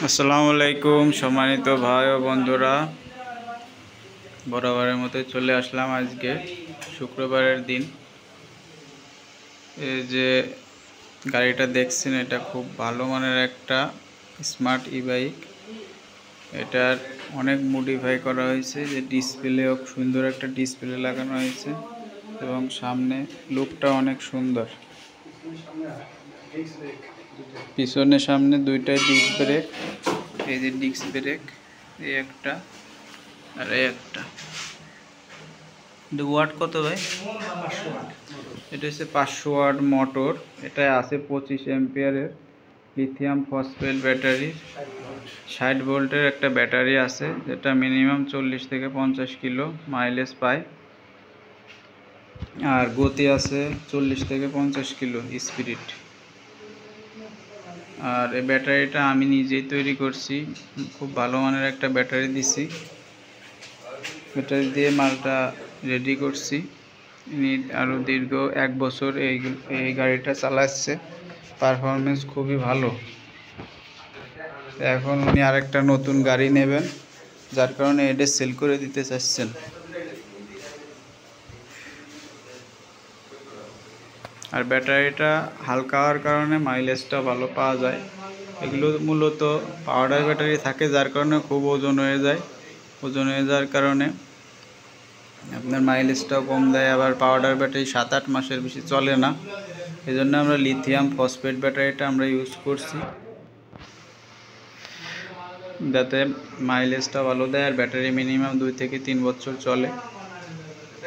আসসালামু আলাইকুম সম্মানিত ভাই ও বন্ধুরা, বরাবরের মতো চলে আসলাম আজকে শুক্রবারের দিন। এই যে গাড়িটা দেখছেন, এটা খুব ভালো মানের একটা স্মার্ট ই বাইক। এটার অনেক মডিফাই করা হয়েছে, যে ডিসপ্লেও সুন্দর একটা ডিসপ্লে লাগানো হয়েছে এবং সামনে লুকটা অনেক সুন্দর। পিছনে সামনে দুইটাই ডিস্ক ব্রেক, এই যে ডিস্ক ব্রেক, এই একটা আর এই একটা। ওয়াট কত ভাই? এটা হচ্ছে 500 ওয়াট মোটর। এটা আছে 25 অ্যাম্পিয়ারের লিথিয়াম ফসফেট ব্যাটারি, 60 ভোল্টের একটা ব্যাটারি আছে, যেটা মিনিমাম 40 থেকে 50 কিলো মাইলেজ পায়। আর গতি আছে 40 থেকে 50 কিলো স্পিড। আর এই ব্যাটারিটা আমি নিজেই তৈরি করছি, খুব ভালো মানের একটা ব্যাটারি দিছি। ব্যাটারি দিয়ে মালটা রেডি করছি। ইনি আরও দীর্ঘ 1 বছর এই গাড়িটা চালাচ্ছে, পারফরমেন্স খুবই ভালো। এখন উনি আরেকটা নতুন গাড়ি নেবেন, যার কারণে এটা সেল করে দিতে চাচ্ছেন। আর ব্যাটারিটা হালকা হওয়ার কারণে মাইলেজটা ভালো পাওয়া যায়। এগুলো মূলত পাউডার ব্যাটারি থাকে, যার কারণে খুব ওজন হয়ে যায়। ওজন হয়ে যাওয়ার কারণে আপনার মাইলেজটাও কম দেয়। আবার পাউডার ব্যাটারি 7-8 মাসের বেশি চলে না। এই জন্য আমরা লিথিয়াম ফসফেট ব্যাটারিটা আমরা ইউজ করছি, যাতে মাইলেজটা ভালো দেয় আর ব্যাটারি মিনিমাম 2 থেকে 3 বছর চলে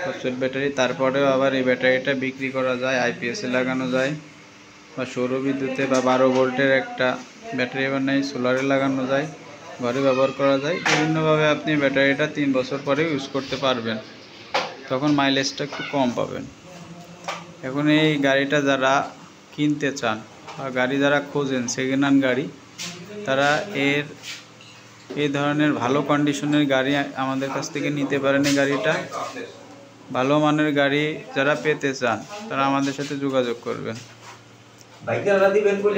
ফসফেট ব্যাটারি। তারপরেও আবার এই ব্যাটারিটা বিক্রি করা যায়, আইপিএসে লাগানো যায়, বা সৌরবিদ্যুতে বা 12 ভোল্টের একটা ব্যাটারি বানাই সোলারে লাগানো যায়, ঘরে ব্যবহার করা যায়। বিভিন্নভাবে আপনি ব্যাটারিটা 3 বছর পরে ইউজ করতে পারবেন, তখন মাইলেজটা একটু কম পাবেন। এখন এই গাড়িটা যারা কিনতে চান বা গাড়ি যারা খোঁজেন সেকেন্ড হ্যান্ড গাড়ি, তারা এই ধরনের ভালো কন্ডিশনের গাড়ি আমাদের কাছ থেকে নিতে পারেন। এই গাড়িটা ভালো মানের গাড়ি যারা পেতে চান, তারা আমাদের সাথে যোগাযোগ করবেন।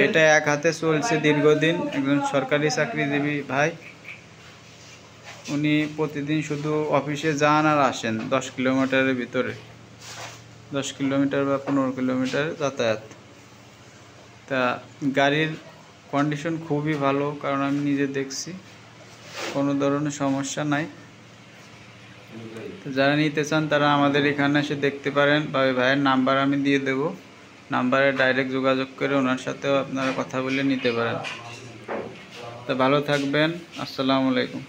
এটা এক হাতে চলছে দীর্ঘদিন। একজন সরকারি চাকরিজীবী ভাই, উনি প্রতিদিন শুধু অফিসে যান আর আসেন 10 কিলোমিটারের ভিতরে, 10 কিলোমিটার বা 15 কিলোমিটার যাতায়াত। তা গাড়ির কন্ডিশন খুবই ভালো, কারণ আমি নিজে দেখছি, কোনো ধরনের সমস্যা নাই। তো যারা নিতে চান তারা আমাদের এখানে এসে দেখতে পারেন, বা ওই ভাইয়ের নাম্বার আমি দিয়ে দেব, নাম্বারে ডাইরেক্ট যোগাযোগ করে ওনার সাথেও আপনারা কথা বলে নিতে পারেন। তো ভালো থাকবেন। আসসালামু আলাইকুম।